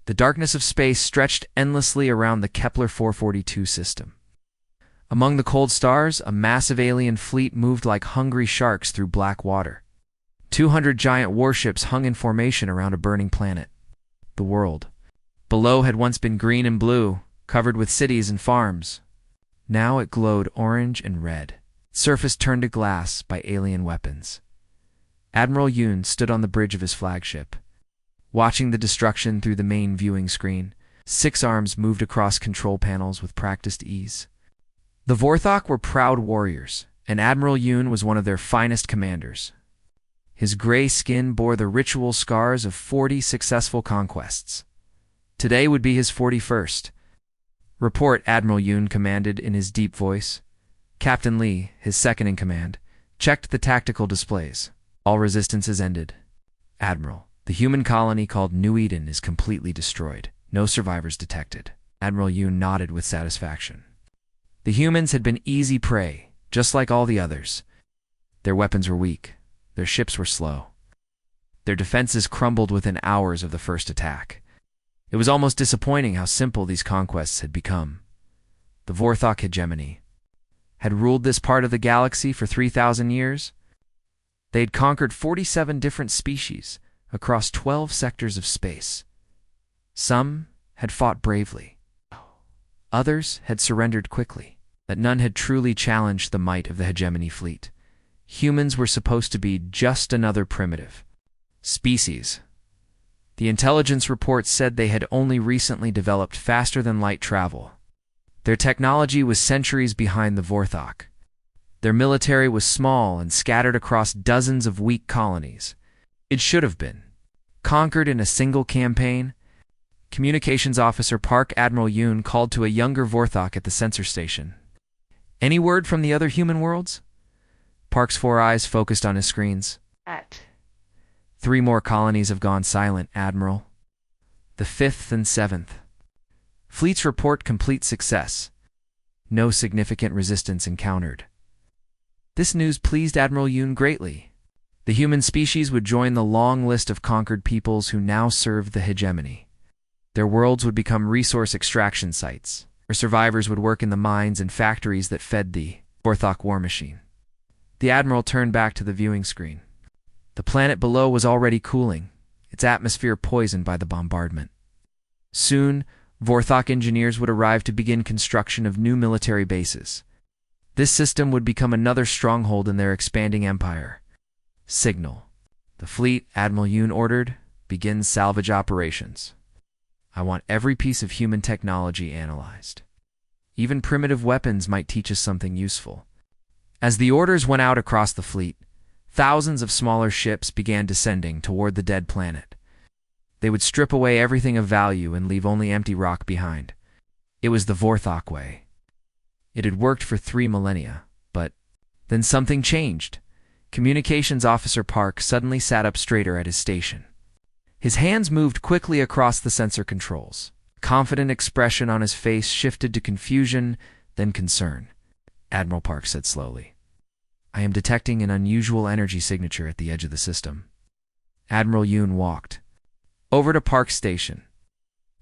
The darkness of space stretched endlessly around the Kepler 442 system. Among the cold stars, a massive alien fleet moved like hungry sharks through black water. 200 giant warships hung in formation around a burning planet. The world below had once been green and blue, covered with cities and farms. Now it glowed orange and red, its surface turned to glass by alien weapons. Admiral Yoon stood on the bridge of his flagship, watching the destruction through the main viewing screen. 6 arms moved across control panels with practiced ease. The Vorthok were proud warriors, and Admiral Yoon was one of their finest commanders. His gray skin bore the ritual scars of 40 successful conquests. Today would be his 41st. "Report," Admiral Yoon commanded in his deep voice. Captain Lee, his second-in-command, checked the tactical displays. "All resistance is ended. Admiral, the human colony called New Eden is completely destroyed. No survivors detected." Admiral Yoon nodded with satisfaction. The humans had been easy prey, just like all the others. Their weapons were weak. Their ships were slow. Their defenses crumbled within hours of the first attack. It was almost disappointing how simple these conquests had become. The Vorthok hegemony had ruled this part of the galaxy for 3,000 years. They had conquered 47 different species across 12 sectors of space. Some had fought bravely. Others had surrendered quickly. That none had truly challenged the might of the hegemony fleet. Humans were supposed to be just another primitive species. The intelligence reports said they had only recently developed faster-than-light travel. Their technology was centuries behind the Vorthok. Their military was small and scattered across dozens of weak colonies. It should have been conquered in a single campaign. Communications Officer Park Admiral Yoon called to a younger Vorthok at the sensor station. "Any word from the other human worlds?" Park's 4 eyes focused on his screens. 3 more colonies have gone silent, Admiral. The 5th and 7th. Fleets report complete success. No significant resistance encountered. This news pleased Admiral Yoon greatly. The human species would join the long list of conquered peoples who now served the hegemony. Their worlds would become resource extraction sites, where survivors would work in the mines and factories that fed the Vorthok war machine. The Admiral turned back to the viewing screen. The planet below was already cooling, its atmosphere poisoned by the bombardment. Soon, Vorthok engineers would arrive to begin construction of new military bases. This system would become another stronghold in their expanding empire. "Signal. The fleet," Admiral Yoon ordered, "begins salvage operations. I want every piece of human technology analyzed. Even primitive weapons might teach us something useful." As the orders went out across the fleet, thousands of smaller ships began descending toward the dead planet. They would strip away everything of value and leave only empty rock behind. It was the Vorthok way. It had worked for 3 millennia, but then something changed. Communications Officer Park suddenly sat up straighter at his station. His hands moved quickly across the sensor controls. A confident expression on his face shifted to confusion, then concern. Admiral Park said slowly, "I am detecting an unusual energy signature at the edge of the system." Admiral Yoon walked over to Park's station.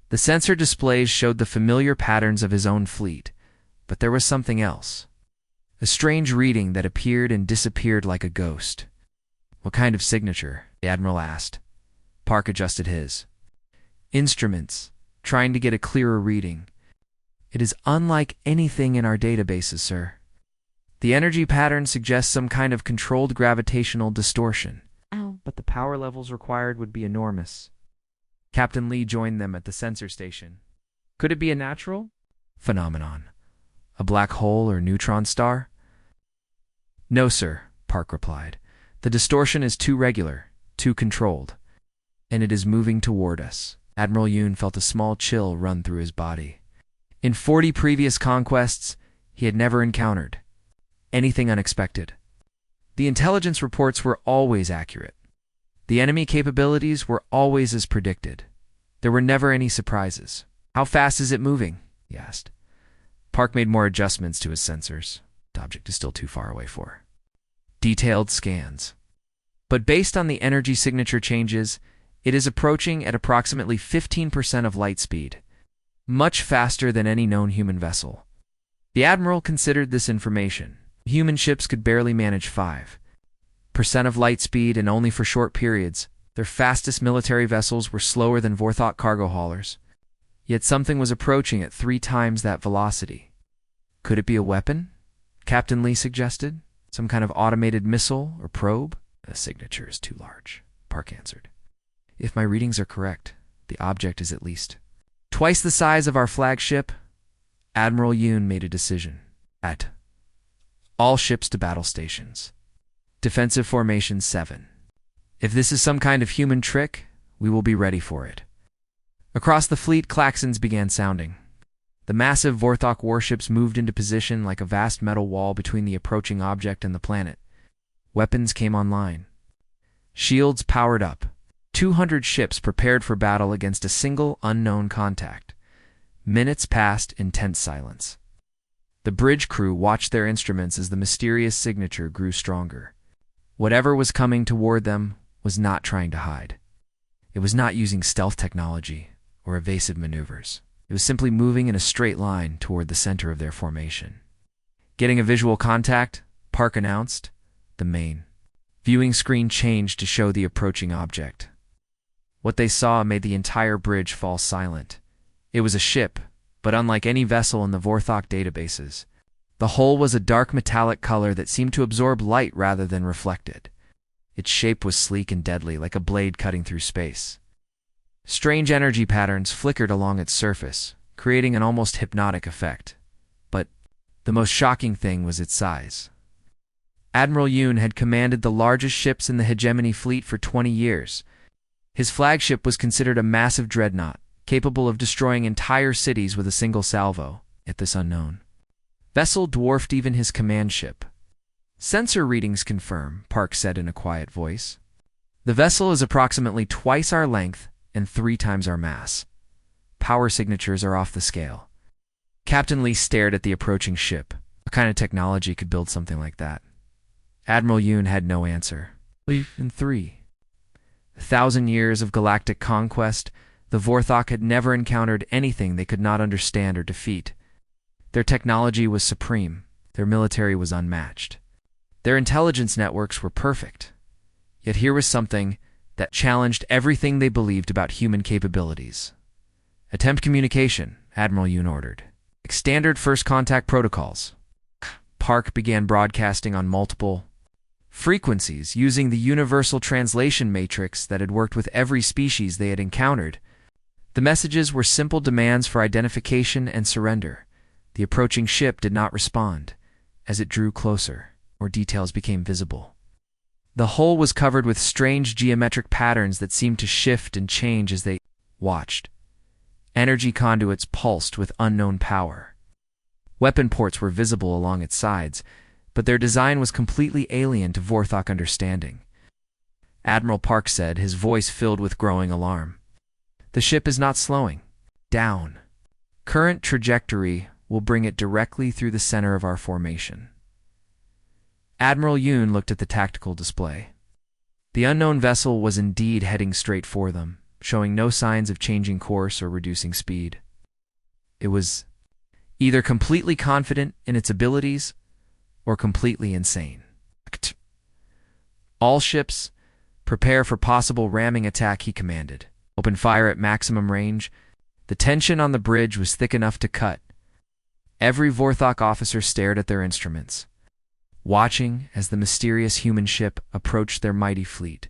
The sensor displays showed the familiar patterns of his own fleet, but there was something else. A strange reading that appeared and disappeared like a ghost. "What kind of signature?" the Admiral asked. Park adjusted his instruments, trying to get a clearer reading. "It is unlike anything in our databases, sir. The energy pattern suggests some kind of controlled gravitational distortion. But the power levels required would be enormous." Captain Lee joined them at the sensor station. "Could it be a natural phenomenon? A black hole or neutron star?" "No, sir," Park replied. "The distortion is too regular, too controlled, and it is moving toward us." Admiral Yoon felt a small chill run through his body. In 40 previous conquests, he had never encountered anything unexpected. The intelligence reports were always accurate. The enemy capabilities were always as predicted. There were never any surprises. "How fast is it moving?" he asked. Park made more adjustments to his sensors. The object is still too far away for detailed scans. But based on the energy signature changes, It is approaching at approximately 15% of light speed, much faster than any known human vessel. The admiral considered this information. Human ships could barely manage 5% of light speed, and only for short periods. Their fastest military vessels were slower than Vorthok cargo haulers. Yet something was approaching at 3 times that velocity. Could it be a weapon? Captain Lee suggested. Some kind of automated missile or probe? The signature is too large, Park answered. If my readings are correct, the object is at least twice the size of our flagship. Admiral Yoon made a decision. At all ships to battle stations. Defensive formation 7. If this is some kind of human trick, we will be ready for it. Across the fleet, klaxons began sounding. The massive Vorthok warships moved into position like a vast metal wall between the approaching object and the planet. Weapons came online. Shields powered up. 200 ships prepared for battle against a single unknown contact. Minutes passed in tense silence. The bridge crew watched their instruments as the mysterious signature grew stronger. Whatever was coming toward them was not trying to hide. It was not using stealth technology or evasive maneuvers. It was simply moving in a straight line toward the center of their formation. Getting a visual contact, Park announced. The main viewing screen changed to show the approaching object. What they saw made the entire bridge fall silent. It was a ship, but unlike any vessel in the Vorthok databases. The hull was a dark metallic color that seemed to absorb light rather than reflect it. Its shape was sleek and deadly, like a blade cutting through space. Strange energy patterns flickered along its surface, creating an almost hypnotic effect. But the most shocking thing was its size. Admiral Yoon had commanded the largest ships in the hegemony fleet for 20 years. His flagship was considered a massive dreadnought, capable of destroying entire cities with a single salvo, yet this unknown vessel dwarfed even his command ship. Sensor readings confirm, Park said in a quiet voice. The vessel is approximately twice our length and 3 times our mass. Power signatures are off the scale. Captain Lee stared at the approaching ship. What kind of technology could build something like that? Admiral Yoon had no answer. In 1,000 years of galactic conquest, the Vorthok had never encountered anything they could not understand or defeat. Their technology was supreme. Their military was unmatched. Their intelligence networks were perfect. Yet here was something that challenged everything they believed about human capabilities. Attempt communication, Admiral Yoon ordered. Standard first contact protocols. Park began broadcasting on multiple frequencies using the universal translation matrix that had worked with every species they had encountered. The messages were simple demands for identification and surrender. The approaching ship did not respond. As it drew closer, more details became visible. The hull was covered with strange geometric patterns that seemed to shift and change as they watched. Energy conduits pulsed with unknown power. Weapon ports were visible along its sides, but their design was completely alien to Vorthok understanding. Admiral Park said, his voice filled with growing alarm. The ship is not slowing down. Current trajectory will bring it directly through the center of our formation. Admiral Yoon looked at the tactical display. The unknown vessel was indeed heading straight for them, showing no signs of changing course or reducing speed. It was either completely confident in its abilities or completely insane. All ships, prepare for possible ramming attack, he commanded. Open fire at maximum range. The tension on the bridge was thick enough to cut. Every Vorthok officer stared at their instruments, watching as the mysterious human ship approached their mighty fleet.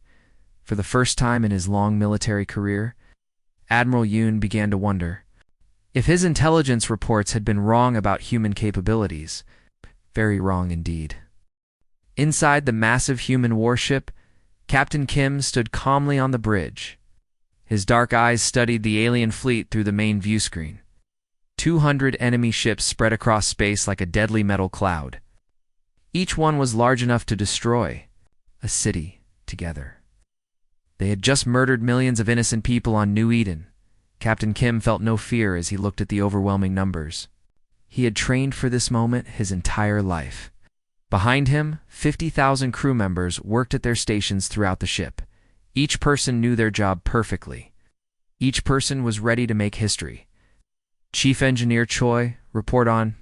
For the first time in his long military career, Admiral Yoon began to wonder if his intelligence reports had been wrong about human capabilities. Very wrong indeed. Inside the massive human warship, Captain Kim stood calmly on the bridge. His dark eyes studied the alien fleet through the main view screen. 200 enemy ships spread across space like a deadly metal cloud. Each one was large enough to destroy a city together. They had just murdered millions of innocent people on New Eden. Captain Kim felt no fear as he looked at the overwhelming numbers. He had trained for this moment his entire life. Behind him, 50,000 crew members worked at their stations throughout the ship, Each person knew their job perfectly. Each person was ready to make history. Chief Engineer Choi, report on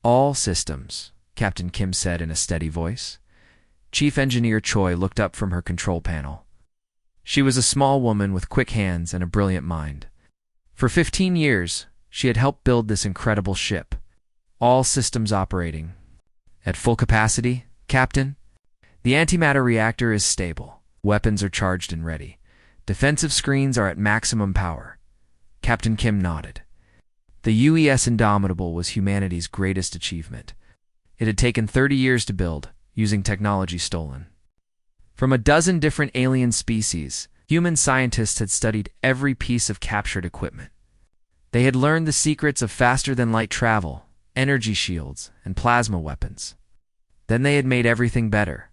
all systems, Captain Kim said in a steady voice. Chief Engineer Choi looked up from her control panel. She was a small woman with quick hands and a brilliant mind. For 15 years, she had helped build this incredible ship. All systems operating. At full capacity, Captain? The antimatter reactor is stable. Weapons are charged and ready. Defensive screens are at maximum power. Captain Kim nodded. The UES Indomitable was humanity's greatest achievement. It had taken 30 years to build, using technology stolen. From a dozen different alien species, human scientists had studied every piece of captured equipment. They had learned the secrets of faster-than-light travel, energy shields, and plasma weapons. Then they had made everything better.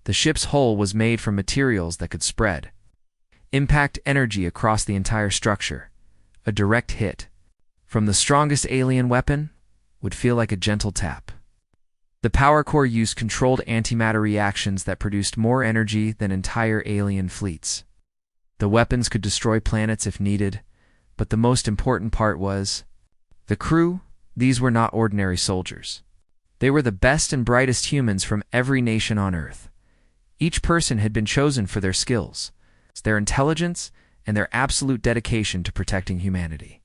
The ship's hull was made from materials that could spread impact energy across the entire structure. A direct hit from the strongest alien weapon would feel like a gentle tap. The power core used controlled antimatter reactions that produced more energy than entire alien fleets. The weapons could destroy planets if needed, but the most important part was the crew. These were not ordinary soldiers. They were the best and brightest humans from every nation on Earth. Each person had been chosen for their skills, their intelligence, and their absolute dedication to protecting humanity.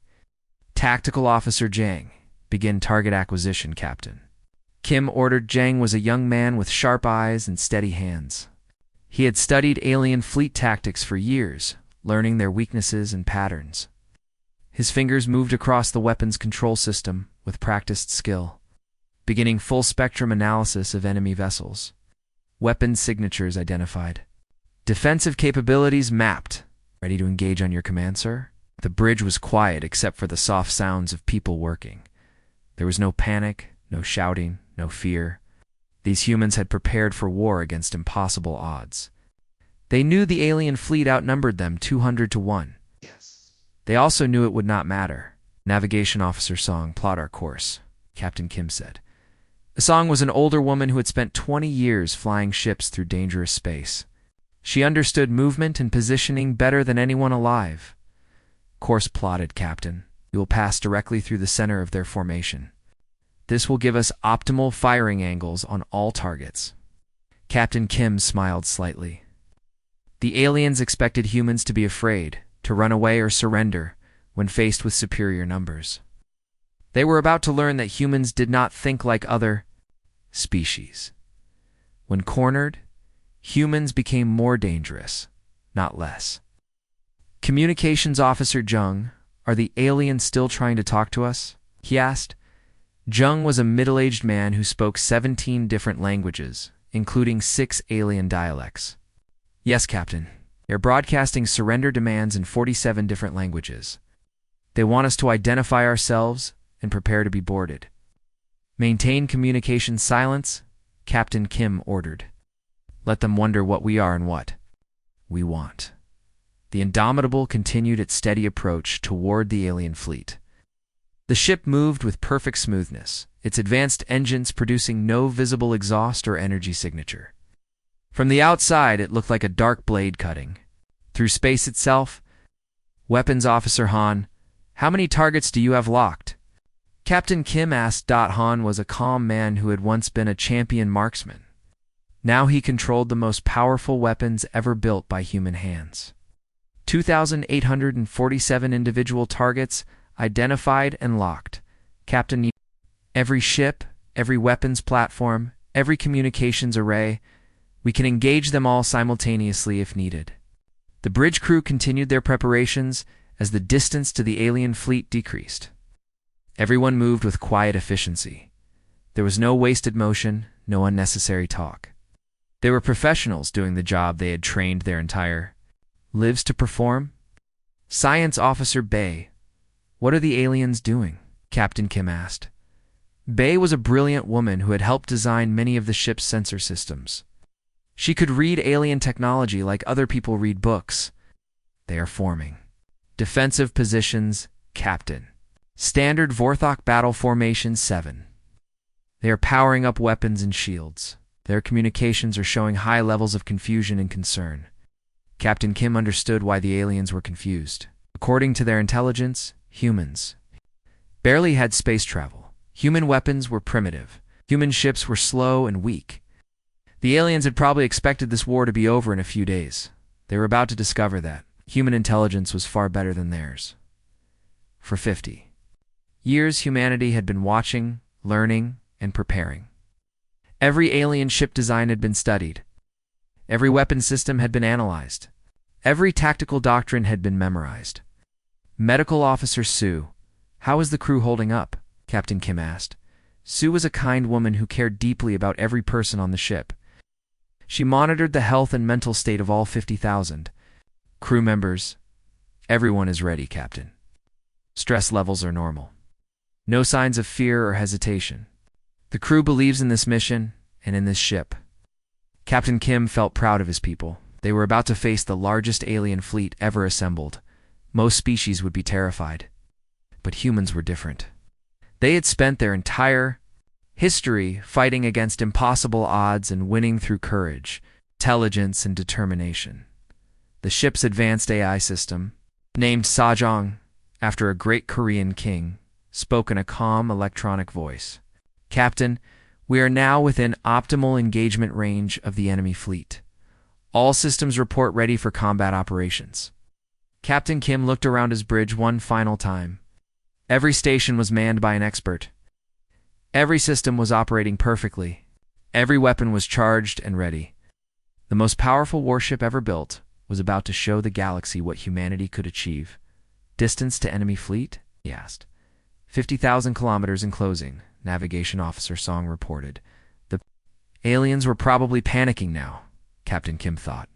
Tactical Officer Jang, begin target acquisition, Captain. Kim ordered. Jang was a young man with sharp eyes and steady hands. He had studied alien fleet tactics for years, learning their weaknesses and patterns. His fingers moved across the weapons control system with practiced skill, beginning full-spectrum analysis of enemy vessels. Weapons signatures identified. Defensive capabilities mapped. Ready to engage on your command, sir? The bridge was quiet except for the soft sounds of people working. There was no panic, no shouting, no fear. These humans had prepared for war against impossible odds. They knew the alien fleet outnumbered them 200 to 1. Yes. They also knew it would not matter. Navigation Officer Song, plot our course, Captain Kim said. Song was an older woman who had spent 20 years flying ships through dangerous space. She understood movement and positioning better than anyone alive. Course plotted, Captain. We will pass directly through the center of their formation. This will give us optimal firing angles on all targets. Captain Kim smiled slightly. The aliens expected humans to be afraid, to run away or surrender when faced with superior numbers. They were about to learn that humans did not think like other species. When cornered, humans became more dangerous, not less. Communications Officer Jung, are the aliens still trying to talk to us? He asked. Jung was a middle-aged man who spoke 17 different languages, including 6 alien dialects. Yes, Captain. They're broadcasting surrender demands in 47 different languages. They want us to identify ourselves and prepare to be boarded. Maintain communication silence, Captain Kim ordered. Let them wonder what we are and what we want. The Indomitable continued its steady approach toward the alien fleet. The ship moved with perfect smoothness, its advanced engines producing no visible exhaust or energy signature. From the outside, it looked like a dark blade cutting. Through space itself, Weapons Officer Han, how many targets do you have locked? Captain Kim asked. Han was a calm man who had once been a champion marksman. Now he controlled the most powerful weapons ever built by human hands. 2,847 individual targets identified and locked. Captain, every ship, every weapons platform, every communications array, we can engage them all simultaneously if needed. The bridge crew continued their preparations as the distance to the alien fleet decreased. Everyone moved with quiet efficiency. There was no wasted motion, no unnecessary talk. They were professionals doing the job they had trained their entire lives to perform. Science Officer Bay, what are the aliens doing? Captain Kim asked. Bay was a brilliant woman who had helped design many of the ship's sensor systems. She could read alien technology like other people read books. They are forming defensive positions, Captain. Standard Vorthok Battle Formation 7. They are powering up weapons and shields. Their communications are showing high levels of confusion and concern. Captain Kim understood why the aliens were confused. According to their intelligence, humans barely had space travel. Human weapons were primitive. Human ships were slow and weak. The aliens had probably expected this war to be over in a few days. They were about to discover that human intelligence was far better than theirs. For 50 years, humanity had been watching, learning, and preparing. Every alien ship design had been studied. Every weapon system had been analyzed. Every tactical doctrine had been memorized. Medical Officer Sue, how is the crew holding up? Captain Kim asked. Sue was a kind woman who cared deeply about every person on the ship. She monitored the health and mental state of all 50,000 crew members. Everyone is ready, Captain. Stress levels are normal. No signs of fear or hesitation. The crew believes in this mission and in this ship. Captain Kim felt proud of his people. They were about to face the largest alien fleet ever assembled. Most species would be terrified. But humans were different. They had spent their entire history fighting against impossible odds and winning through courage, intelligence, and determination. The ship's advanced AI system, named Sajong after a great Korean king, spoke in a calm electronic voice. Captain, we are now within optimal engagement range of the enemy fleet. All systems report ready for combat operations. Captain Kim looked around his bridge one final time. Every station was manned by an expert. Every system was operating perfectly. Every weapon was charged and ready. The most powerful warship ever built was about to show the galaxy what humanity could achieve. Distance to enemy fleet? He asked. 50,000 kilometers in closing, Navigation Officer Song reported. The aliens were probably panicking now, Captain Kim thought.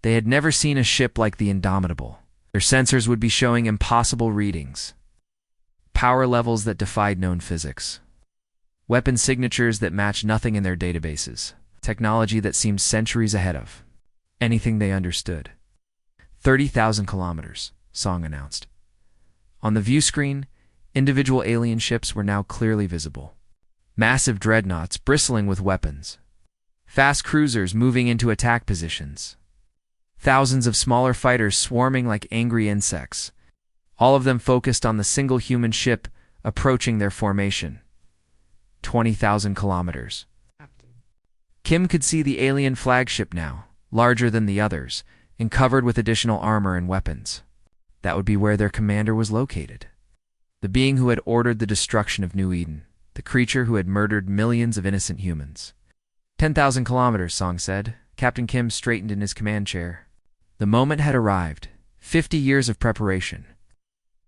They had never seen a ship like the Indomitable. Their sensors would be showing impossible readings. Power levels that defied known physics. Weapon signatures that matched nothing in their databases. Technology that seemed centuries ahead of anything they understood. 30,000 kilometers, Song announced. On the view screen, individual alien ships were now clearly visible. Massive dreadnoughts bristling with weapons. Fast cruisers moving into attack positions. Thousands of smaller fighters swarming like angry insects. All of them focused on the single human ship approaching their formation. 20,000 kilometers. Kim could see the alien flagship now, larger than the others, and covered with additional armor and weapons. That would be where their commander was located. The being who had ordered the destruction of New Eden. The creature who had murdered millions of innocent humans. 10,000 kilometers, Song said. Captain Kim straightened in his command chair. The moment had arrived. 50 years of preparation.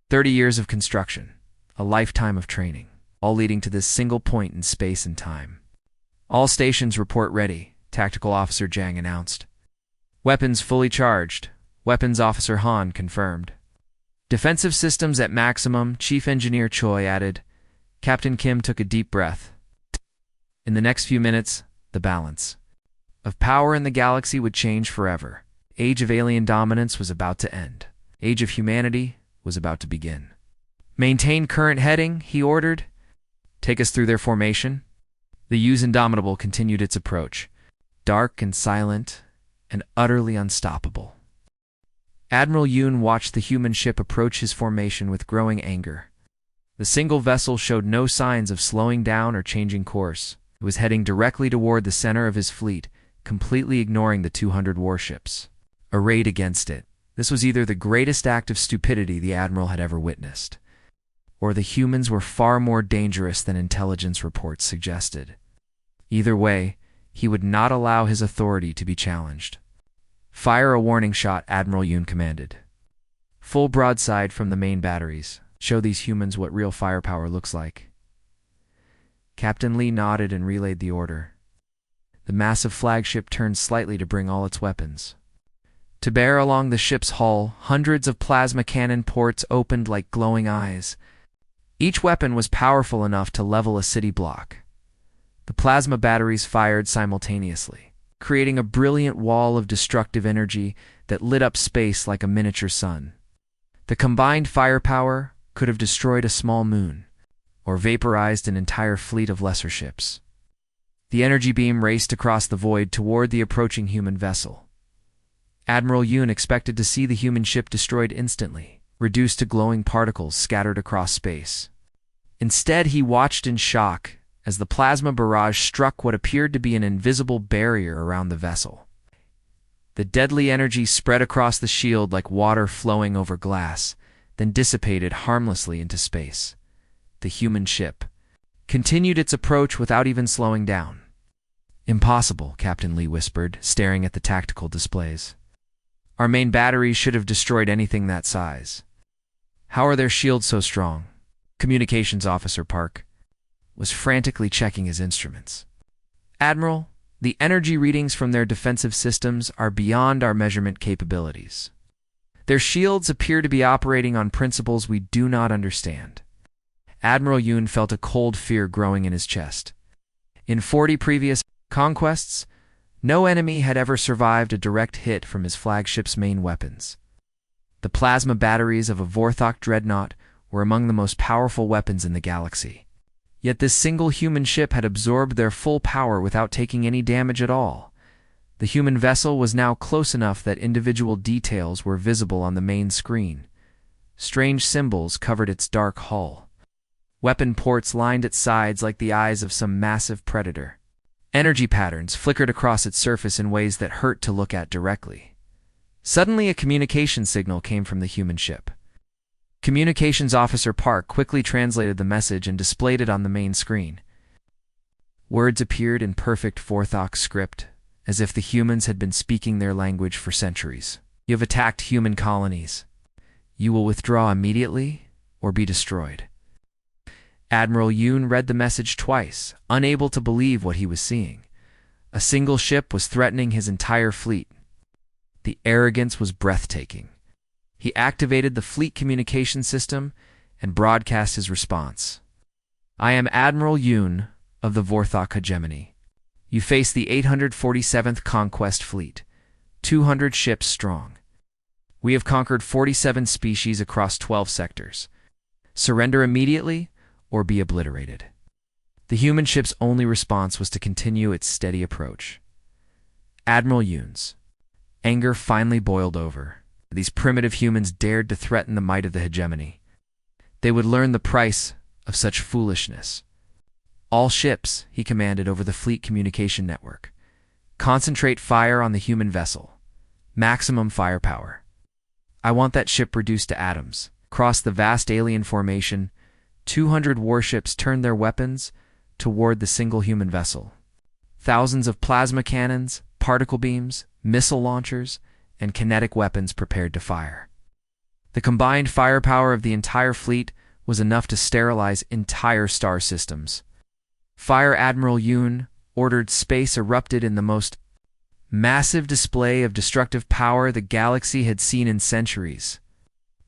30 years of construction. A lifetime of training. All leading to this single point in space and time. All stations report ready, Tactical Officer Jang announced. Weapons fully charged, Weapons Officer Han confirmed. Defensive systems at maximum, Chief Engineer Choi added. Captain Kim took a deep breath. In the next few minutes, the balance of power in the galaxy would change forever. Age of alien dominance was about to end. Age of humanity was about to begin. Maintain current heading, he ordered. Take us through their formation. The U's Indomitable continued its approach, dark and silent and utterly unstoppable. Admiral Yoon watched the human ship approach his formation with growing anger. The single vessel showed no signs of slowing down or changing course. It was heading directly toward the center of his fleet, completely ignoring the 200 warships arrayed against it. This was either the greatest act of stupidity the Admiral had ever witnessed, or the humans were far more dangerous than intelligence reports suggested. Either way, he would not allow his authority to be challenged. Fire a warning shot, Admiral Yoon commanded. Full broadside from the main batteries. Show these humans what real firepower looks like. Captain Lee nodded and relayed the order. The massive flagship turned slightly to bring all its weapons to bear along the ship's hull. Hundreds of plasma cannon ports opened like glowing eyes. Each weapon was powerful enough to level a city block. The plasma batteries fired simultaneously, creating a brilliant wall of destructive energy that lit up space like a miniature sun. The combined firepower could have destroyed a small moon, or vaporized an entire fleet of lesser ships. The energy beam raced across the void toward the approaching human vessel. Admiral Yoon expected to see the human ship destroyed instantly, reduced to glowing particles scattered across space. Instead, he watched in shock as the plasma barrage struck what appeared to be an invisible barrier around the vessel. The deadly energy spread across the shield like water flowing over glass, then dissipated harmlessly into space. The human ship continued its approach without even slowing down. "Impossible," Captain Lee whispered, staring at the tactical displays. "Our main batteries should have destroyed anything that size. How are their shields so strong?" Communications Officer Park was frantically checking his instruments. "Admiral, the energy readings from their defensive systems are beyond our measurement capabilities. Their shields appear to be operating on principles we do not understand." Admiral Yoon felt a cold fear growing in his chest. In 40 previous conquests, no enemy had ever survived a direct hit from his flagship's main weapons. The plasma batteries of a Vorthok dreadnought were among the most powerful weapons in the galaxy. Yet this single human ship had absorbed their full power without taking any damage at all. The human vessel was now close enough that individual details were visible on the main screen. Strange symbols covered its dark hull. Weapon ports lined its sides like the eyes of some massive predator. Energy patterns flickered across its surface in ways that hurt to look at directly. Suddenly, a communication signal came from the human ship. Communications Officer Park quickly translated the message and displayed it on the main screen. Words appeared in perfect Vorthok script, as if the humans had been speaking their language for centuries. "You have attacked human colonies. You will withdraw immediately or be destroyed." Admiral Yoon read the message twice, unable to believe what he was seeing. A single ship was threatening his entire fleet. The arrogance was breathtaking. He activated the fleet communication system and broadcast his response. "I am Admiral Yoon of the Vorthok hegemony. You face the 847th Conquest Fleet, 200 ships strong. We have conquered 47 species across 12 sectors. Surrender immediately or be obliterated." The human ship's only response was to continue its steady approach. Admiral Yoon's anger finally boiled over. These primitive humans dared to threaten the might of the hegemony. They would learn the price of such foolishness. "All ships," he commanded over the fleet communication network. "Concentrate fire on the human vessel. Maximum firepower. I want that ship reduced to atoms." Across the vast alien formation, 200 warships turned their weapons toward the single human vessel. Thousands of plasma cannons, particle beams, missile launchers, and kinetic weapons prepared to fire. The combined firepower of the entire fleet was enough to sterilize entire star systems. Fire Admiral Yoon ordered. Space erupted in the most massive display of destructive power the galaxy had seen in centuries.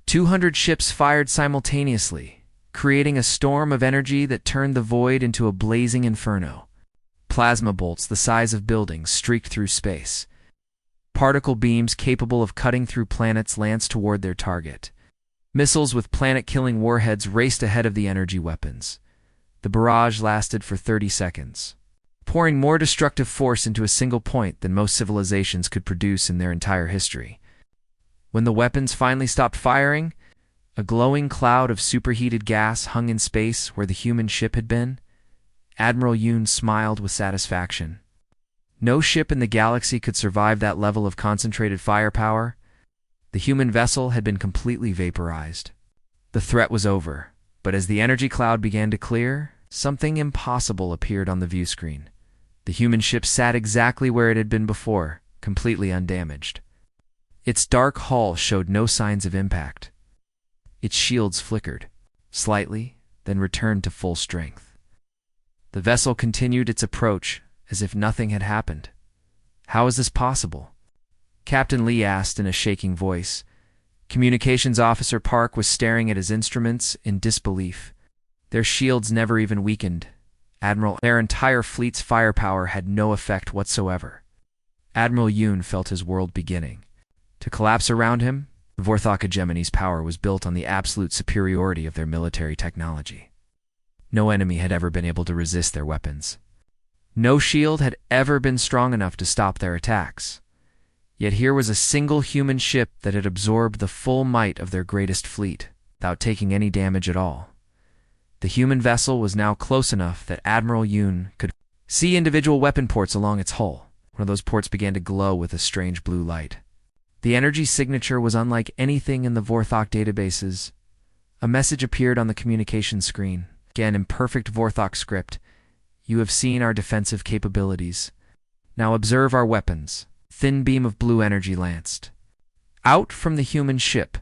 200 ships fired simultaneously, creating a storm of energy that turned the void into a blazing inferno. Plasma bolts the size of buildings streaked through space. Particle beams capable of cutting through planets lanced toward their target. Missiles with planet-killing warheads raced ahead of the energy weapons. The barrage lasted for 30 seconds, pouring more destructive force into a single point than most civilizations could produce in their entire history. When the weapons finally stopped firing, a glowing cloud of superheated gas hung in space where the human ship had been. Admiral Yoon smiled with satisfaction. No ship in the galaxy could survive that level of concentrated firepower. The human vessel had been completely vaporized. The threat was over, but as the energy cloud began to clear, something impossible appeared on the view screen. The human ship sat exactly where it had been before, completely undamaged. Its dark hull showed no signs of impact. Its shields flickered slightly, then returned to full strength. The vessel continued its approach as if nothing had happened. "How is this possible?" Captain Lee asked in a shaking voice. Communications Officer Park was staring at his instruments in disbelief. Their shields never even weakened. Admiral, their entire fleet's firepower had no effect whatsoever. Admiral Yoon felt his world beginning to collapse around him. The Vorthok hegemony's power was built on the absolute superiority of their military technology. No enemy had ever been able to resist their weapons. No shield had ever been strong enough to stop their attacks. Yet here was a single human ship that had absorbed the full might of their greatest fleet, without taking any damage at all. The human vessel was now close enough that Admiral Yoon could see individual weapon ports along its hull. One of those ports began to glow with a strange blue light. The energy signature was unlike anything in the Vorthok databases. A message appeared on the communication screen. Again, in perfect Vorthok script, "You have seen our defensive capabilities. Now observe our weapons." Thin beam of blue energy lanced out from the human ship.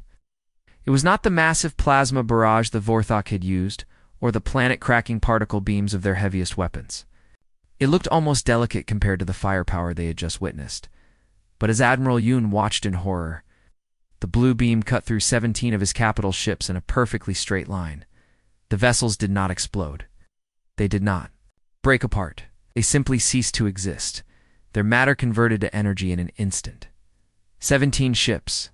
It was not the massive plasma barrage the Vorthok had used, or the planet-cracking particle beams of their heaviest weapons. It looked almost delicate compared to the firepower they had just witnessed. But as Admiral Yoon watched in horror, the blue beam cut through 17 of his capital ships in a perfectly straight line. The vessels did not explode. They did not break apart. They simply ceased to exist. Their matter converted to energy in an instant. 17 ships,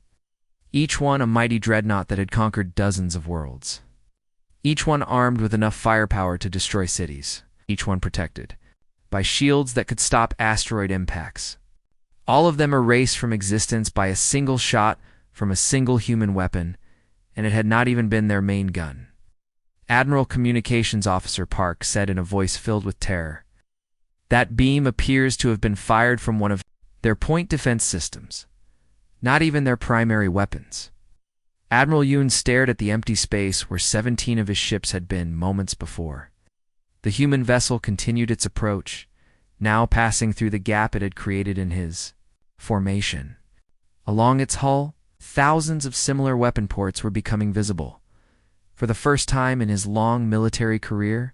each one a mighty dreadnought that had conquered dozens of worlds. Each one armed with enough firepower to destroy cities. Each one protected by shields that could stop asteroid impacts. All of them erased from existence by a single shot from a single human weapon, and it had not even been their main gun. Admiral Communications Officer Park said in a voice filled with terror, "That beam appears to have been fired from one of their point defense systems, not even their primary weapons." Admiral Yoon stared at the empty space where 17 of his ships had been moments before. The human vessel continued its approach, now passing through the gap it had created in his formation. Along its hull, thousands of similar weapon ports were becoming visible. For the first time in his long military career,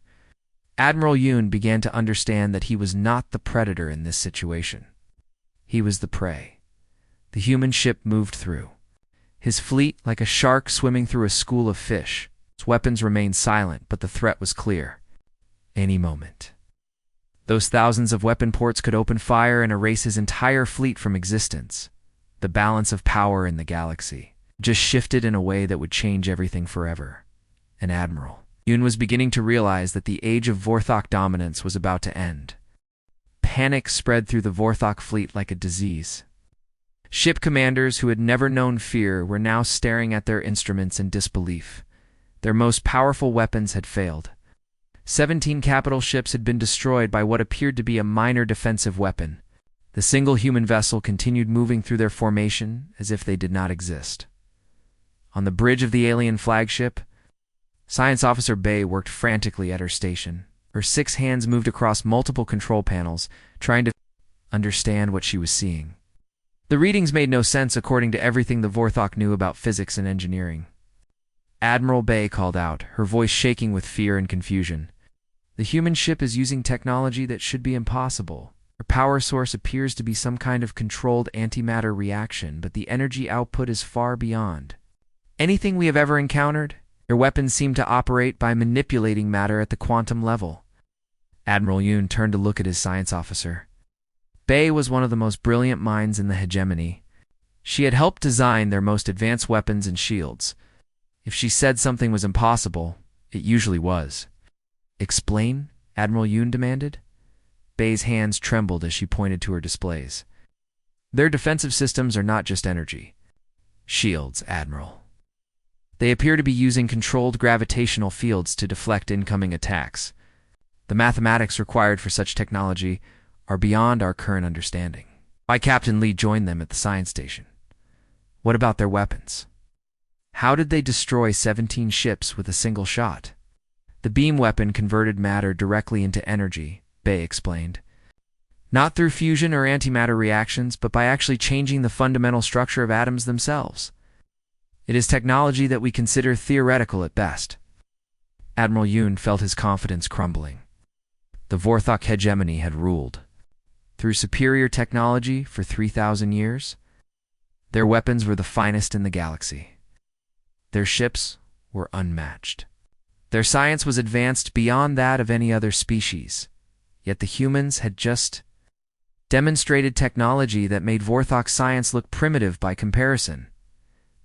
Admiral Yoon began to understand that he was not the predator in this situation. He was the prey. The human ship moved through, his fleet like a shark swimming through a school of fish. Its weapons remained silent, but the threat was clear. Any moment, those thousands of weapon ports could open fire and erase his entire fleet from existence. The balance of power in the galaxy just shifted in a way that would change everything forever. And Admiral Yoon was beginning to realize that the age of Vorthok dominance was about to end. Panic spread through the Vorthok fleet like a disease. Ship commanders who had never known fear were now staring at their instruments in disbelief. Their most powerful weapons had failed. 17 capital ships had been destroyed by what appeared to be a minor defensive weapon. The single human vessel continued moving through their formation as if they did not exist. On the bridge of the alien flagship, Science Officer Bay worked frantically at her station. Her 6 hands moved across multiple control panels, trying to understand what she was seeing. The readings made no sense according to everything the Vorthok knew about physics and engineering. Admiral Bay called out, her voice shaking with fear and confusion. "The human ship is using technology that should be impossible. Her power source appears to be some kind of controlled antimatter reaction, but the energy output is far beyond anything we have ever encountered. Their weapons seem to operate by manipulating matter at the quantum level." Admiral Yoon turned to look at his science officer. Bay was one of the most brilliant minds in the hegemony. She had helped design their most advanced weapons and shields. If she said something was impossible, it usually was. "Explain?" Admiral Yoon demanded. Bay's hands trembled as she pointed to her displays. "Their defensive systems are not just energy shields, Admiral. They appear to be using controlled gravitational fields to deflect incoming attacks. The mathematics required for such technology are beyond our current understanding." Why Captain Lee joined them at the science station. What about their weapons? How did they destroy 17 ships with a single shot? "The beam weapon converted matter directly into energy," Bay explained. "Not through fusion or antimatter reactions, but by actually changing the fundamental structure of atoms themselves. It is technology that we consider theoretical at best." Admiral Yoon felt his confidence crumbling. The Vorthok hegemony had ruled. Through superior technology for 3,000 years, their weapons were the finest in the galaxy. Their ships were unmatched. Their science was advanced beyond that of any other species. Yet the humans had just demonstrated technology that made Vorthok science look primitive by comparison.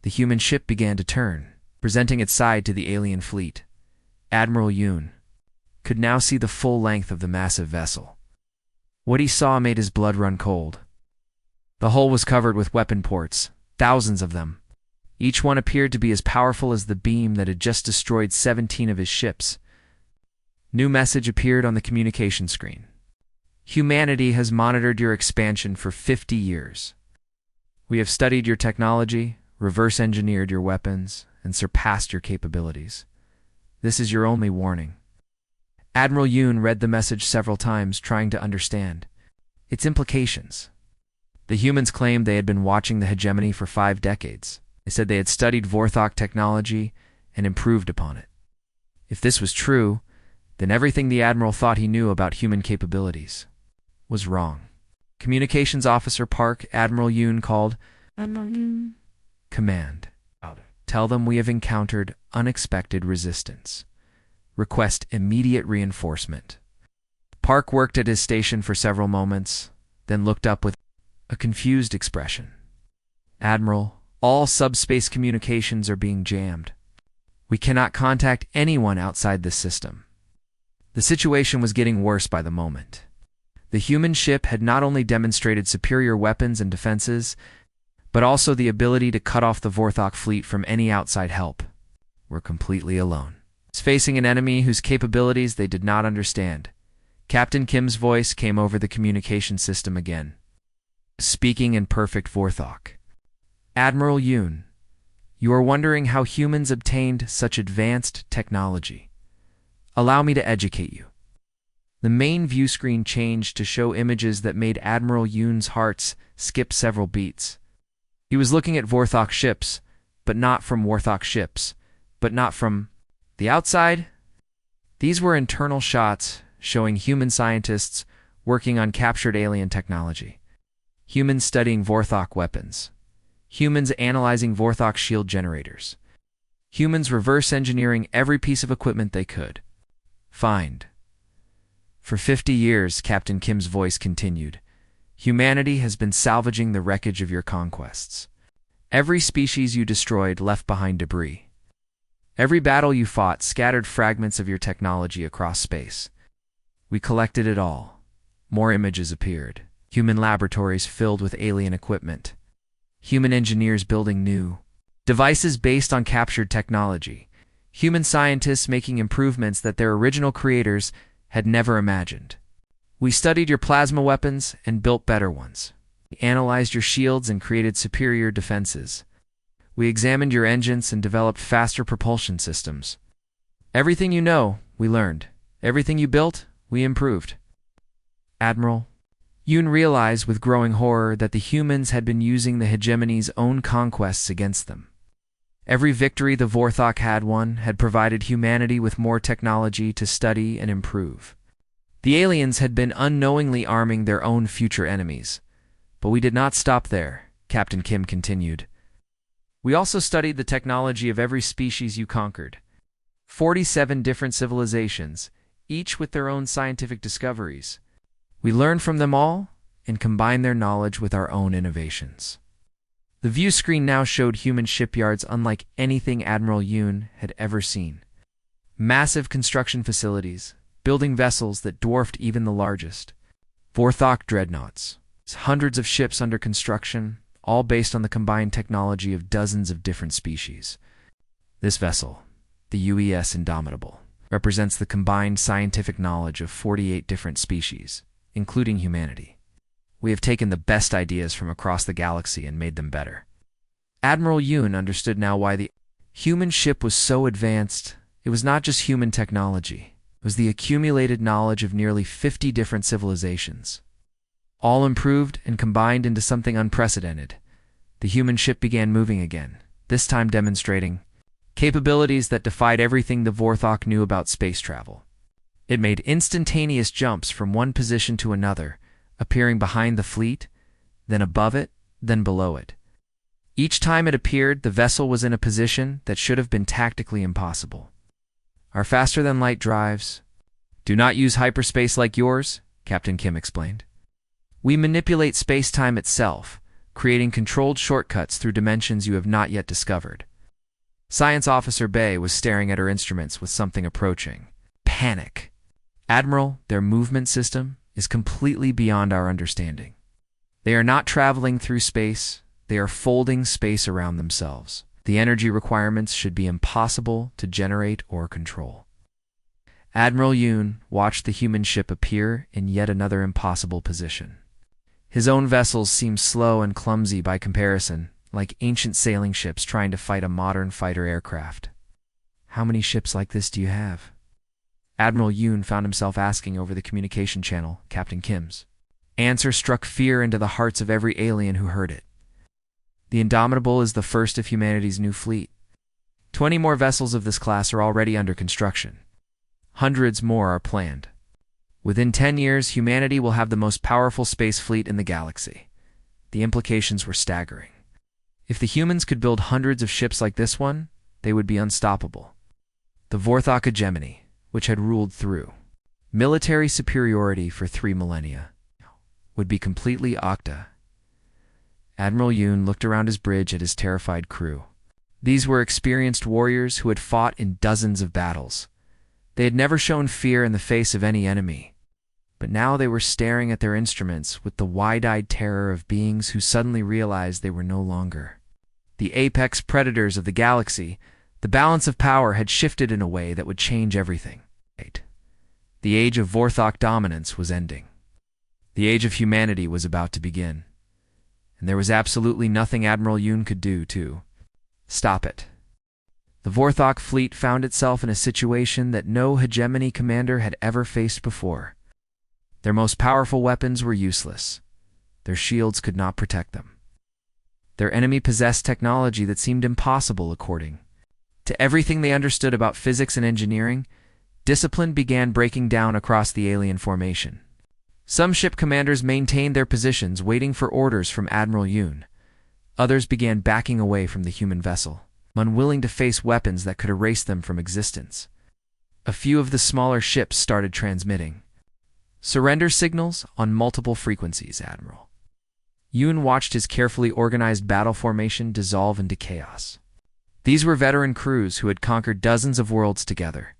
The human ship began to turn, presenting its side to the alien fleet. Admiral Yoon could now see the full length of the massive vessel. What he saw made his blood run cold. The hull was covered with weapon ports, thousands of them. Each one appeared to be as powerful as the beam that had just destroyed 17 of his ships. New message appeared on the communication screen. Humanity has monitored your expansion for 50 years. We have studied your technology, reverse-engineered your weapons, and surpassed your capabilities. This is your only warning. Admiral Yoon read the message several times, trying to understand its implications. The humans claimed they had been watching the hegemony for 5 decades. They said they had studied Vorthok technology and improved upon it. If this was true, then everything the Admiral thought he knew about human capabilities was wrong. Communications Officer Park, Admiral Yoon called. Command. Tell them we have encountered unexpected resistance. Request immediate reinforcement. Park worked at his station for several moments, then looked up with a confused expression. Admiral, all subspace communications are being jammed. We cannot contact anyone outside this system. The situation was getting worse by the moment. The human ship had not only demonstrated superior weapons and defenses, but also the ability to cut off the Vorthok fleet from any outside help. We're completely alone. It's facing an enemy whose capabilities they did not understand. Captain Kim's voice came over the communication system again, speaking in perfect Vorthok. Admiral Yoon, you are wondering how humans obtained such advanced technology. Allow me to educate you. The main view screen changed to show images that made Admiral Yoon's heart skip several beats. He was looking at Vorthok ships, but not from Vorthok ships, but not from the outside. These were internal shots showing human scientists working on captured alien technology, humans studying Vorthok weapons, humans analyzing Vorthok shield generators, humans reverse engineering every piece of equipment they could find. For 50 years, Captain Kim's voice continued, humanity has been salvaging the wreckage of your conquests. Every species you destroyed left behind debris. Every battle you fought scattered fragments of your technology across space. We collected it all. More images appeared. Human laboratories filled with alien equipment. Human engineers building new devices based on captured technology. Human scientists making improvements that their original creators had never imagined. We studied your plasma weapons and built better ones. We analyzed your shields and created superior defenses. We examined your engines and developed faster propulsion systems. Everything you know, we learned. Everything you built, we improved. Admiral, Yoon realized with growing horror that the humans had been using the hegemony's own conquests against them. Every victory the Vorthok had won had provided humanity with more technology to study and improve. The aliens had been unknowingly arming their own future enemies. But we did not stop there, Captain Kim continued. We also studied the technology of every species you conquered. 47 different civilizations, each with their own scientific discoveries. We learned from them all and combined their knowledge with our own innovations. The view screen now showed human shipyards unlike anything Admiral Yoon had ever seen. Massive construction facilities, building vessels that dwarfed even the largest. Vorthok dreadnoughts, hundreds of ships under construction, all based on the combined technology of dozens of different species. This vessel, the UES Indomitable, represents the combined scientific knowledge of 48 different species, including humanity. We have taken the best ideas from across the galaxy and made them better. Admiral Yoon understood now why the human ship was so advanced. It was not just human technology. It was the accumulated knowledge of nearly 50 different civilizations. All improved and combined into something unprecedented. The human ship began moving again, this time demonstrating capabilities that defied everything the Vorthok knew about space travel. It made instantaneous jumps from one position to another, appearing behind the fleet, then above it, then below it. Each time it appeared, the vessel was in a position that should have been tactically impossible. Our faster-than-light drives do not use hyperspace like yours, Captain Kim explained. We manipulate space-time itself, creating controlled shortcuts through dimensions you have not yet discovered. Science Officer Bay was staring at her instruments with something approaching. Panic. Admiral, their movement system is completely beyond our understanding. They are not traveling through space, they are folding space around themselves. The energy requirements should be impossible to generate or control. Admiral Yoon watched the human ship appear in yet another impossible position. His own vessels seemed slow and clumsy by comparison, like ancient sailing ships trying to fight a modern fighter aircraft. How many ships like this do you have? Admiral Yoon found himself asking over the communication channel, Captain Kim's. Answer struck fear into the hearts of every alien who heard it. The Indomitable is the first of humanity's new fleet. 20 more vessels of this class are already under construction. Hundreds more are planned. Within 10 years, humanity will have the most powerful space fleet in the galaxy. The implications were staggering. If the humans could build hundreds of ships like this one, they would be unstoppable. The Vorthok hegemony, which had ruled through military superiority for 3 millennia, would be completely octa. Admiral Yoon looked around his bridge at his terrified crew. These were experienced warriors who had fought in dozens of battles. They had never shown fear in the face of any enemy. But now they were staring at their instruments with the wide-eyed terror of beings who suddenly realized they were no longer the apex predators of the galaxy. The balance of power had shifted in a way that would change everything. The age of Vorthok dominance was ending. The age of humanity was about to begin. And there was absolutely nothing Admiral Yoon could do to stop it. The Vorthok fleet found itself in a situation that no hegemony commander had ever faced before. Their most powerful weapons were useless. Their shields could not protect them. Their enemy possessed technology that seemed impossible according to everything they understood about physics and engineering. Discipline began breaking down across the alien formation. Some ship commanders maintained their positions waiting for orders from Admiral Yoon. Others began backing away from the human vessel, unwilling to face weapons that could erase them from existence. A few of the smaller ships started transmitting surrender signals on multiple frequencies. Admiral Yoon watched his carefully organized battle formation dissolve into chaos. These were veteran crews who had conquered dozens of worlds together.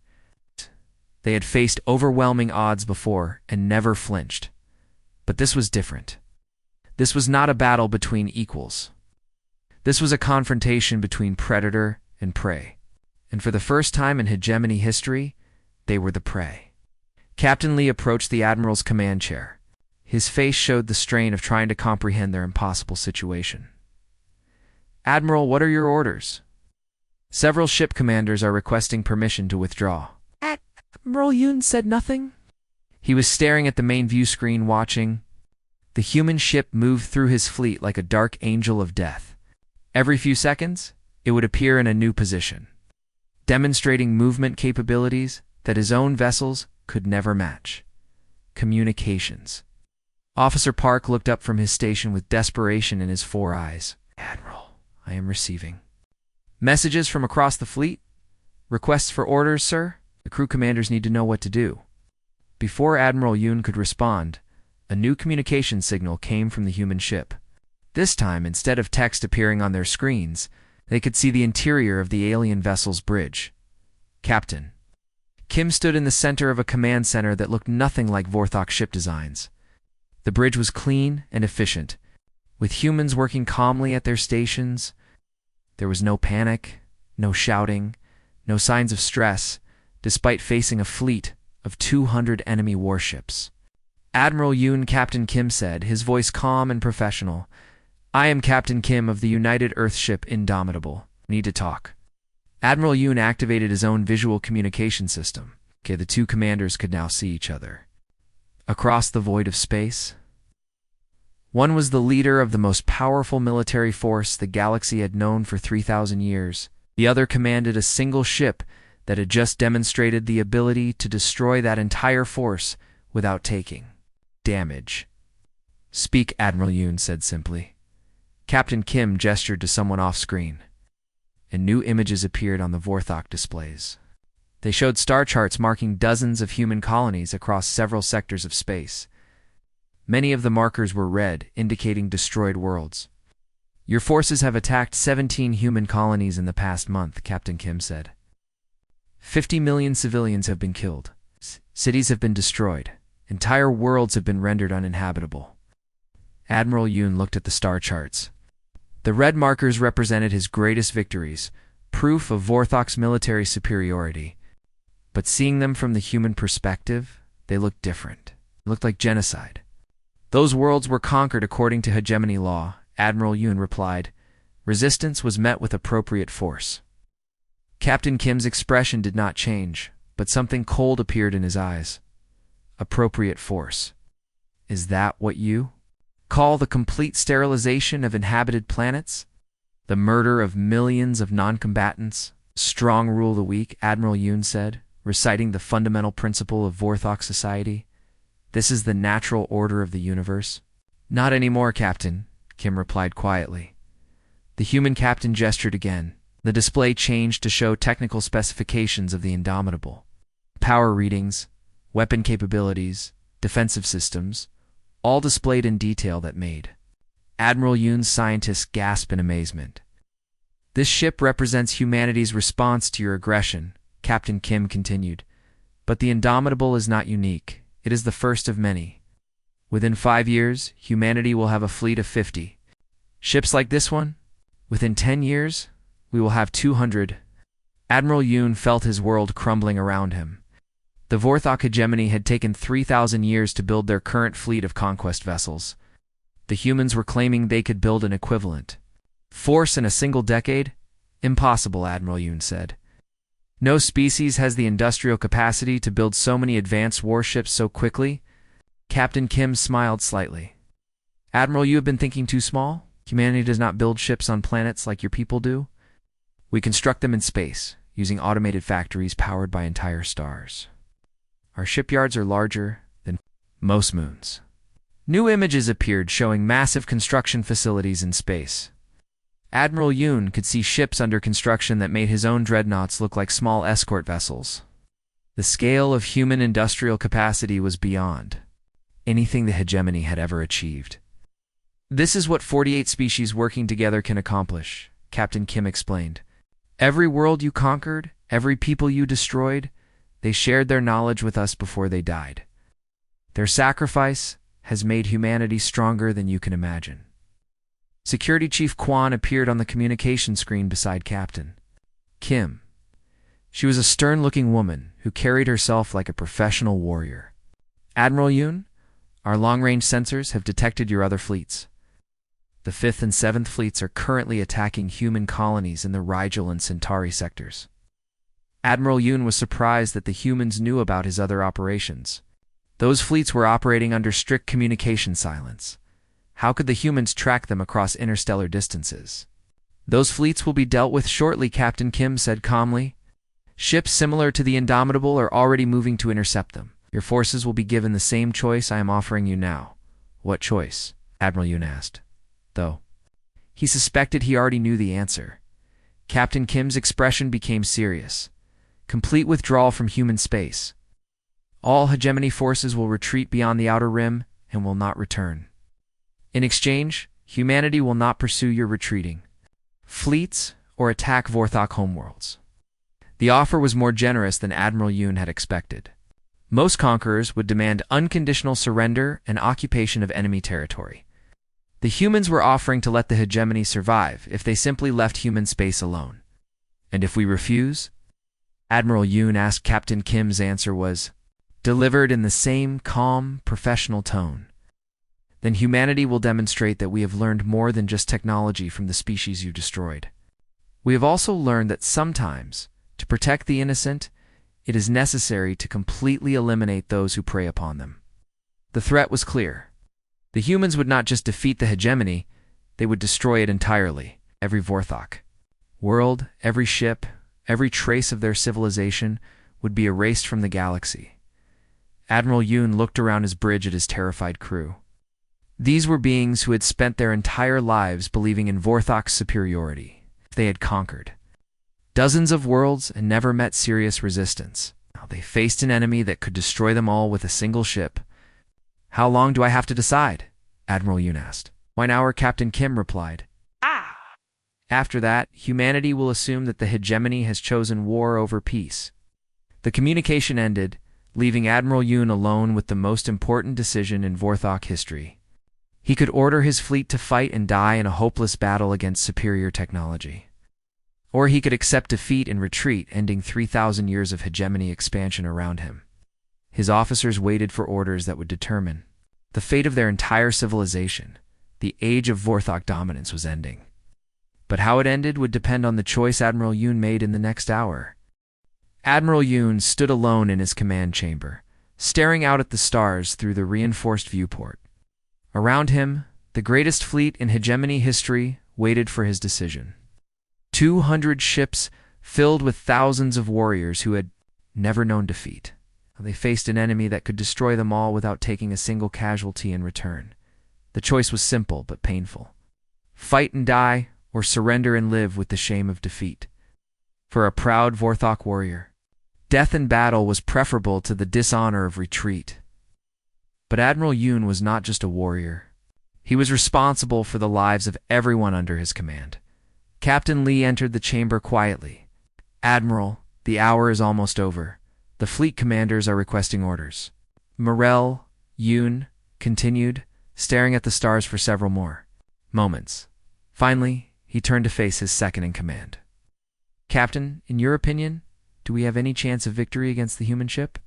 They had faced overwhelming odds before and never flinched. But this was different. This was not a battle between equals. This was a confrontation between predator and prey. And for the first time in hegemony history, they were the prey. Captain Lee approached the Admiral's command chair. His face showed the strain of trying to comprehend their impossible situation. Admiral, what are your orders? Several ship commanders are requesting permission to withdraw. Admiral Yoon said nothing. He was staring at the main view screen watching. The human ship moved through his fleet like a dark angel of death. Every few seconds, it would appear in a new position, demonstrating movement capabilities that his own vessels could never match. Communications. Officer Park looked up from his station with desperation in his 4 eyes. Admiral, I am receiving messages from across the fleet. Requests for orders, sir. The crew commanders need to know what to do. Before Admiral Yoon could respond, a new communication signal came from the human ship. This time, instead of text appearing on their screens, they could see the interior of the alien vessel's bridge. Captain Kim stood in the center of a command center that looked nothing like Vorthok ship designs. The bridge was clean and efficient, with humans working calmly at their stations. There was no panic, no shouting, no signs of stress, despite facing a fleet of 200 enemy warships. Admiral Yoon, Captain Kim said, his voice calm and professional. I am Captain Kim of the United Earth ship Indomitable. Need to talk. Admiral Yoon activated his own visual communication system. Okay, the two commanders could now see each other. Across the void of space, one was the leader of the most powerful military force the galaxy had known for 3,000 years. The other commanded a single ship that had just demonstrated the ability to destroy that entire force without taking damage. Speak, Admiral Yoon said simply. Captain Kim gestured to someone off-screen, and new images appeared on the Vorthok displays. They showed star charts marking dozens of human colonies across several sectors of space. Many of the markers were red, indicating destroyed worlds. Your forces have attacked 17 human colonies in the past month, Captain Kim said. 50 million civilians have been killed. Cities have been destroyed. Entire worlds have been rendered uninhabitable. Admiral Yoon looked at the star charts. The red markers represented his greatest victories, proof of Vorthok's military superiority. But seeing them from the human perspective, they looked different. It looked like genocide. Those worlds were conquered according to hegemony law, Admiral Yoon replied. Resistance was met with appropriate force. Captain Kim's expression did not change, but something cold appeared in his eyes. Appropriate force. Is that what you call the complete sterilization of inhabited planets? The murder of millions of non-combatants? Strong rule the weak, Admiral Yoon said, reciting the fundamental principle of Vorthok society. This is the natural order of the universe. Not anymore, Captain, Kim replied quietly. The human captain gestured again. The display changed to show technical specifications of the Indomitable. Power readings, weapon capabilities, defensive systems, all displayed in detail that made Admiral Yoon's scientists gasp in amazement. This ship represents humanity's response to your aggression, Captain Kim continued. But the Indomitable is not unique. It is the first of many. Within 5 years, humanity will have a fleet of 50 ships like this one. Within 10 years, we will have 200. Admiral Yoon felt his world crumbling around him. The Vorthok hegemony had taken 3,000 years to build their current fleet of conquest vessels. The humans were claiming they could build an equivalent force in a single decade? Impossible, Admiral Yoon said. No species has the industrial capacity to build so many advanced warships so quickly. Captain Kim smiled slightly. Admiral, you have been thinking too small? Humanity does not build ships on planets like your people do. We construct them in space, using automated factories powered by entire stars. Our shipyards are larger than most moons. New images appeared showing massive construction facilities in space. Admiral Yoon could see ships under construction that made his own dreadnoughts look like small escort vessels. The scale of human industrial capacity was beyond anything the hegemony had ever achieved. This is what 48 species working together can accomplish, Captain Kim explained. Every world you conquered, every people you destroyed, they shared their knowledge with us before they died. Their sacrifice has made humanity stronger than you can imagine. Security Chief Kwan appeared on the communication screen beside Captain Kim. She was a stern-looking woman who carried herself like a professional warrior. Admiral Yoon, our long-range sensors have detected your other fleets. The 5th and 7th fleets are currently attacking human colonies in the Rigel and Centauri sectors. Admiral Yoon was surprised that the humans knew about his other operations. Those fleets were operating under strict communication silence. How could the humans track them across interstellar distances? Those fleets will be dealt with shortly, Captain Kim said calmly. Ships similar to the Indomitable are already moving to intercept them. Your forces will be given the same choice I am offering you now. What choice? Admiral Yoon asked. Though he suspected he already knew the answer. Captain Kim's expression became serious. Complete withdrawal from human space. All hegemony forces will retreat beyond the outer rim and will not return. In exchange, humanity will not pursue your retreating fleets or attack Vorthok homeworlds. The offer was more generous than Admiral Yoon had expected. Most conquerors would demand unconditional surrender and occupation of enemy territory. The humans were offering to let the hegemony survive if they simply left human space alone. And if we refuse? Admiral Yoon asked. Captain Kim's answer was delivered in the same calm, professional tone. Then humanity will demonstrate that we have learned more than just technology from the species you destroyed. We have also learned that sometimes, to protect the innocent, it is necessary to completely eliminate those who prey upon them. The threat was clear. The humans would not just defeat the hegemony, they would destroy it entirely. Every Vorthok world, every ship, every trace of their civilization would be erased from the galaxy. Admiral Yoon looked around his bridge at his terrified crew. These were beings who had spent their entire lives believing in Vorthok's superiority. They had conquered dozens of worlds and never met serious resistance. Now they faced an enemy that could destroy them all with a single ship. How long do I have to decide? Admiral Yoon asked. 1 hour, Captain Kim replied. After that, humanity will assume that the hegemony has chosen war over peace. The communication ended, leaving Admiral Yoon alone with the most important decision in Vorthok history. He could order his fleet to fight and die in a hopeless battle against superior technology. Or he could accept defeat and retreat, ending 3,000 years of hegemony expansion around him. His officers waited for orders that would determine the fate of their entire civilization. The age of Vorthok dominance was ending. But how it ended would depend on the choice Admiral Yoon made in the next hour. Admiral Yoon stood alone in his command chamber, staring out at the stars through the reinforced viewport. Around him, the greatest fleet in hegemony history waited for his decision. 200 ships filled with thousands of warriors who had never known defeat. They faced an enemy that could destroy them all without taking a single casualty in return. The choice was simple but painful. Fight and die, or surrender and live with the shame of defeat. For a proud Vorthok warrior, death in battle was preferable to the dishonor of retreat. But Admiral Yoon was not just a warrior. He was responsible for the lives of everyone under his command. Captain Lee entered the chamber quietly. "Admiral, the hour is almost over. The fleet commanders are requesting orders." Morel, Yoon, continued, staring at the stars for several more moments. Finally, he turned to face his second-in-command. "Captain, in your opinion, do we have any chance of victory against the human ship?"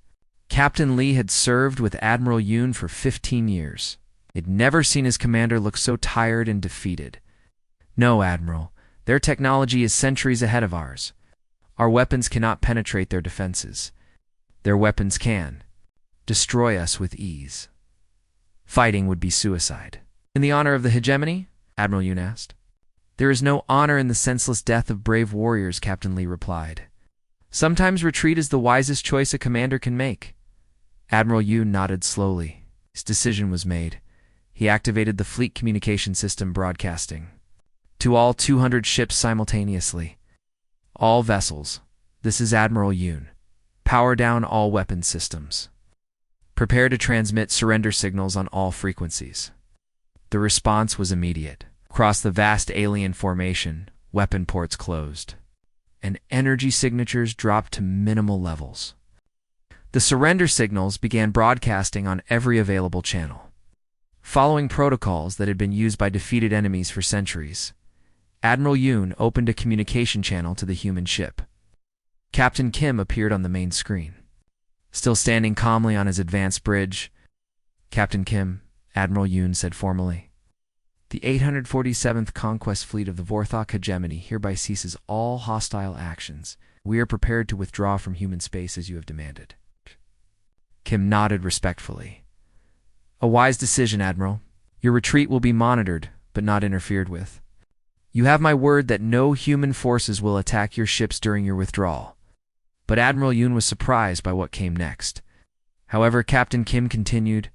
Captain Lee had served with Admiral Yoon for 15 years. He'd never seen his commander look so tired and defeated. "No, Admiral. Their technology is centuries ahead of ours. Our weapons cannot penetrate their defenses. Their weapons can destroy us with ease. Fighting would be suicide." "In the honor of the hegemony?" Admiral Yoon asked. "There is no honor in the senseless death of brave warriors," Captain Lee replied. "Sometimes retreat is the wisest choice a commander can make." Admiral Yoon nodded slowly. His decision was made. He activated the fleet communication system, broadcasting to all 200 ships simultaneously. "All vessels, this is Admiral Yoon. Power down all weapon systems. Prepare to transmit surrender signals on all frequencies." The response was immediate. Across the vast alien formation, weapon ports closed, and energy signatures dropped to minimal levels. The surrender signals began broadcasting on every available channel. Following protocols that had been used by defeated enemies for centuries, Admiral Yoon opened a communication channel to the human ship. Captain Kim appeared on the main screen. Still standing calmly on his advanced bridge, "Captain Kim," Admiral Yoon said formally, "the 847th Conquest Fleet of the Vorthok hegemony hereby ceases all hostile actions. We are prepared to withdraw from human space as you have demanded." Kim nodded respectfully. "A wise decision, Admiral. Your retreat will be monitored, but not interfered with. You have my word that no human forces will attack your ships during your withdrawal." But Admiral Yoon was surprised by what came next. However, Captain Kim continued,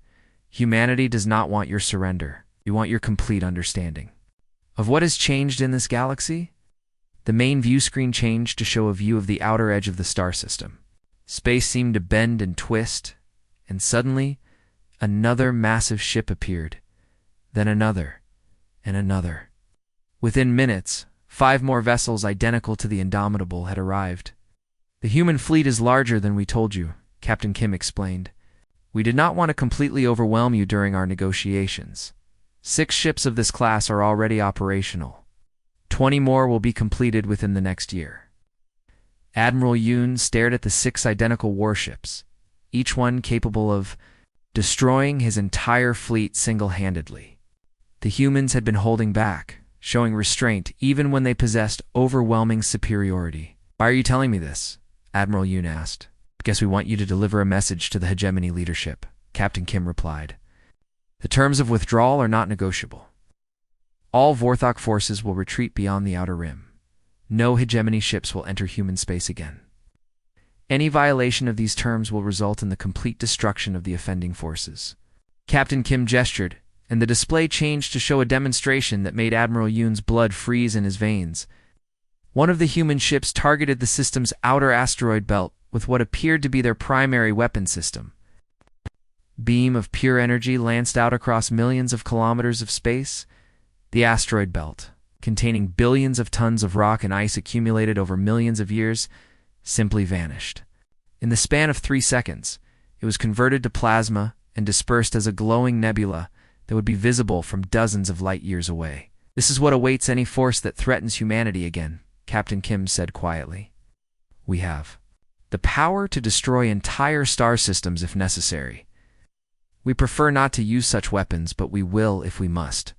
"Humanity does not want your surrender. We want your complete understanding of what has changed in this galaxy." The main view screen changed to show a view of the outer edge of the star system. Space seemed to bend and twist, and suddenly, another massive ship appeared, then another, and another. Within minutes, 5 more vessels identical to the Indomitable had arrived. "The human fleet is larger than we told you," Captain Kim explained. "We did not want to completely overwhelm you during our negotiations. 6 ships of this class are already operational. 20 more will be completed within the next year." Admiral Yoon stared at the 6 identical warships, each one capable of destroying his entire fleet single-handedly. The humans had been holding back, showing restraint even when they possessed overwhelming superiority. "Why are you telling me this?" Admiral Yoon asked. "Because we want you to deliver a message to the hegemony leadership," Captain Kim replied. "The terms of withdrawal are not negotiable. All Vorthok forces will retreat beyond the outer rim. No hegemony ships will enter human space again. Any violation of these terms will result in the complete destruction of the offending forces." Captain Kim gestured, and the display changed to show a demonstration that made Admiral Yoon's blood freeze in his veins. One of the human ships targeted the system's outer asteroid belt with what appeared to be their primary weapon system. Beam of pure energy lanced out across millions of kilometers of space. The asteroid belt, containing billions of tons of rock and ice accumulated over millions of years, simply vanished. In the span of 3 seconds, it was converted to plasma and dispersed as a glowing nebula, that would be visible from dozens of light years away. "This is what awaits any force that threatens humanity again," Captain Kim said quietly. "We have the power to destroy entire star systems if necessary. We prefer not to use such weapons, but we will if we must."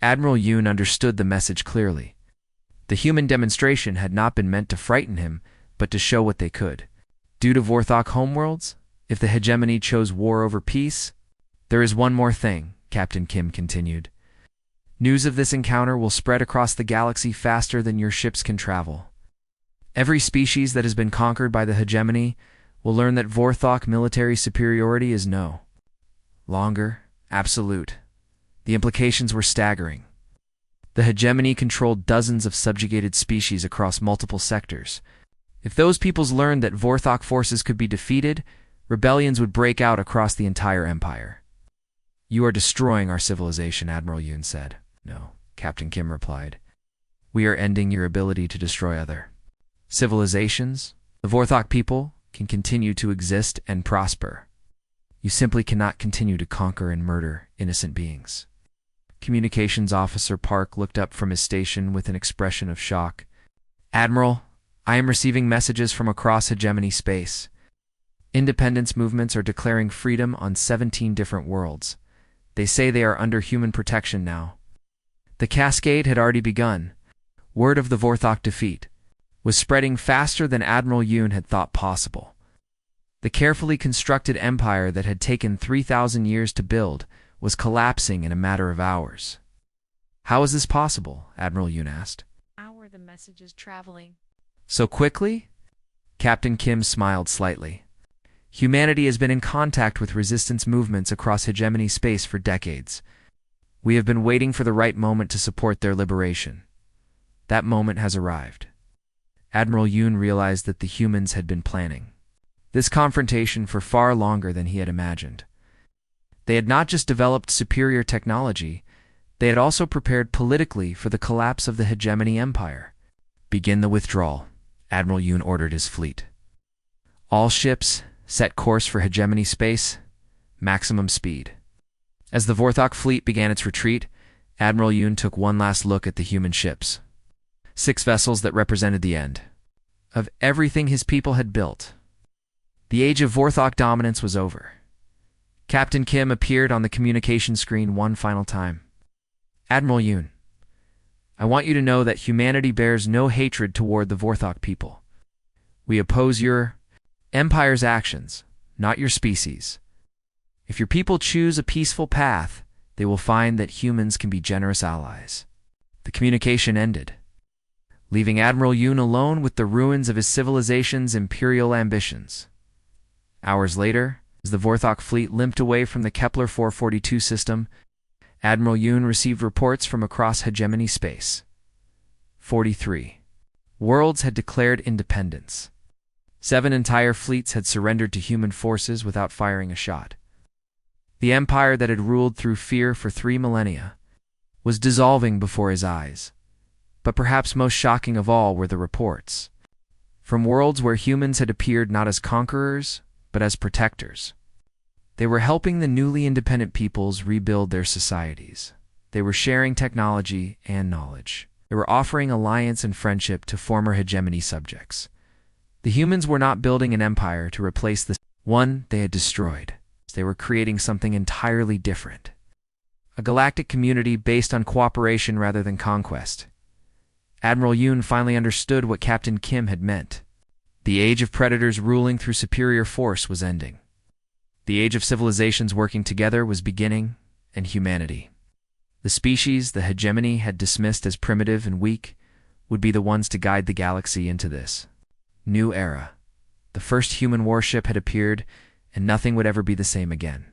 Admiral Yoon understood the message clearly. The human demonstration had not been meant to frighten him, but to show what they could. Due to Vorthok homeworlds, if the hegemony chose war over peace, "There is one more thing," Captain Kim continued. "News of this encounter will spread across the galaxy faster than your ships can travel. Every species that has been conquered by the hegemony will learn that Vorthok military superiority is no longer absolute." The implications were staggering. The hegemony controlled dozens of subjugated species across multiple sectors. If those peoples learned that Vorthok forces could be defeated, rebellions would break out across the entire empire. "You are destroying our civilization," Admiral Yoon said. "No," Captain Kim replied. "We are ending your ability to destroy other civilizations. The Vorthok people can continue to exist and prosper. You simply cannot continue to conquer and murder innocent beings." Communications Officer Park looked up from his station with an expression of shock. "Admiral, I am receiving messages from across hegemony space. Independence movements are declaring freedom on 17 different worlds. They say they are under human protection now." The cascade had already begun. Word of the Vorthok defeat was spreading faster than Admiral Yoon had thought possible. The carefully constructed empire that had taken 3,000 years to build was collapsing in a matter of hours. "How is this possible?" Admiral Yoon asked. "How are the messages traveling so quickly?" Captain Kim smiled slightly. "Humanity has been in contact with resistance movements across hegemony space for decades. We have been waiting for the right moment to support their liberation. That moment has arrived." Admiral Yoon realized that the humans had been planning this confrontation for far longer than he had imagined. They had not just developed superior technology, they had also prepared politically for the collapse of the hegemony empire. "Begin the withdrawal," Admiral Yoon ordered his fleet. "All ships, set course for hegemony space, maximum speed." As the Vorthok fleet began its retreat, Admiral Yoon took one last look at the human ships. 6 vessels that represented the end of everything his people had built. The age of Vorthok dominance was over. Captain Kim appeared on the communication screen one final time. "Admiral Yoon, I want you to know that humanity bears no hatred toward the Vorthok people. We oppose your empire's actions, not your species. If your people choose a peaceful path, they will find that humans can be generous allies." The communication ended, leaving Admiral Yoon alone with the ruins of his civilization's imperial ambitions. Hours later, as the Vorthok fleet limped away from the Kepler 442 system, Admiral Yoon received reports from across hegemony space. 43 worlds had declared independence. 7 entire fleets had surrendered to human forces without firing a shot. The empire that had ruled through fear for 3 millennia was dissolving before his eyes. But perhaps most shocking of all were the reports from worlds where humans had appeared not as conquerors, but as protectors. They were helping the newly independent peoples rebuild their societies. They were sharing technology and knowledge. They were offering alliance and friendship to former hegemony subjects. The humans were not building an empire to replace the one they had destroyed. They were creating something entirely different. A galactic community based on cooperation rather than conquest. Admiral Yoon finally understood what Captain Kim had meant. The age of predators ruling through superior force was ending. The age of civilizations working together was beginning, and humanity, the species the hegemony had dismissed as primitive and weak, would be the ones to guide the galaxy into this new era. The first human warship had appeared, and nothing would ever be the same again.